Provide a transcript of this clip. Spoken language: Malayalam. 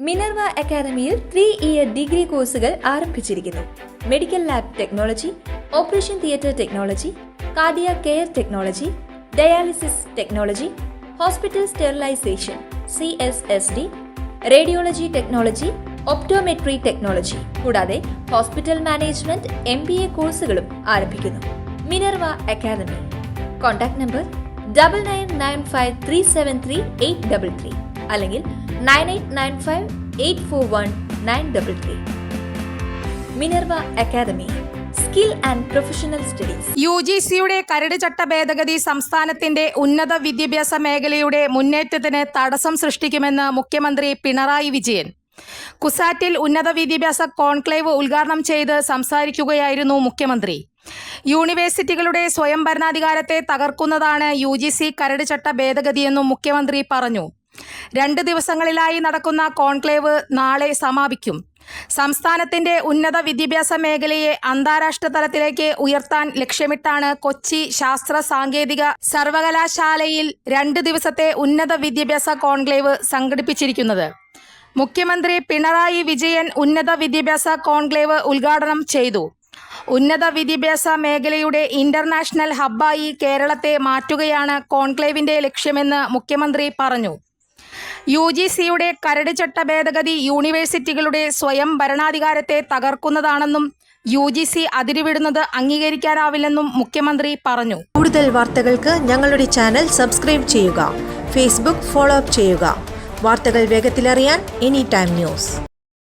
മിനർവ അക്കാദമിയിൽ 3-ഇയർ ഡിഗ്രി കോഴ്സുകൾ ആരംഭിച്ചിരിക്കുന്നു. Medical lab technology, operation theatre technology, cardiac care technology, dialysis technology, hospital sterilisation (CSSD), radiology technology, optometry technology കൂടാതെ ഹോസ്പിറ്റൽ മാനേജ്മെന്റ് MBA കോഴ്സുകളും ആരംഭിക്കുന്നു. Minerva academy. കോൺടാക്ട് നമ്പർ 9995373833 അല്ലെങ്കിൽ 9895841933. Minerva academy, skill and professional studies. UGCയുടെ കരട് ചട്ട ഭേദഗതി സംസ്ഥാനത്തിന്റെ ഉന്നത വിദ്യാഭ്യാസ മേഖലയുടെ മുന്നേറ്റത്തിന് തടസ്സം സൃഷ്ടിക്കുമെന്ന് മുഖ്യമന്ത്രി പിണറായി വിജയൻ. കുസാറ്റിൽ ഉന്നത വിദ്യാഭ്യാസ കോൺക്ലേവ് ഉദ്ഘാടനം ചെയ്ത് സംസാരിക്കുകയായിരുന്നു മുഖ്യമന്ത്രി. യൂണിവേഴ്സിറ്റികളുടെ സ്വയം ഭരണാധികാരത്തെ തകർക്കുന്നതാണ് UGC കരട് ചട്ട ഭേദഗതിയെന്നും മുഖ്യമന്ത്രി പറഞ്ഞു. 2 ദിവസങ്ങളിലായി നടക്കുന്ന കോൺക്ലേവ് നാളെ സമാപിക്കും. സംസ്ഥാനത്തിന്റെ ഉന്നത വിദ്യാഭ്യാസ മേഖലയെ അന്താരാഷ്ട്ര തലത്തിലേക്ക് ഉയർത്താൻ ലക്ഷ്യമിട്ടാണ് കൊച്ചി ശാസ്ത്ര സാങ്കേതിക സർവകലാശാലയിൽ 2 ദിവസത്തെ ഉന്നത വിദ്യാഭ്യാസ കോൺക്ലേവ് സംഘടിപ്പിച്ചിരിക്കുന്നത്. മുഖ്യമന്ത്രി പിണറായി വിജയൻ ഉന്നത വിദ്യാഭ്യാസ കോൺക്ലേവ് ഉദ്ഘാടനം ചെയ്തു. ഉന്നത വിദ്യാഭ്യാസ മേഖലയുടെ ഇന്റർനാഷണൽ ഹബ്ബായി കേരളത്തെ മാറ്റുകയാണ് കോൺക്ലേവിന്റെ ലക്ഷ്യമെന്ന് മുഖ്യമന്ത്രി പറഞ്ഞു. UGCയുടെ കരട് ചട്ട ഭേദഗതി യൂണിവേഴ്സിറ്റികളുടെ സ്വയം ഭരണാധികാരത്തെ തകർക്കുന്നതാണെന്നും UGC അതിരുവിടുന്നത് അംഗീകരിക്കാനാവില്ലെന്നും മുഖ്യമന്ത്രി പറഞ്ഞു. കൂടുതൽ വാർത്തകൾക്ക് ഞങ്ങളുടെ ചാനൽ സബ്സ്ക്രൈബ് ചെയ്യുക. ഫേസ്ബുക്ക് ഫോളോ അപ്പ് ചെയ്യുക. വാർത്തകൾ വേഗത്തിലറിയാൻ Anytime News.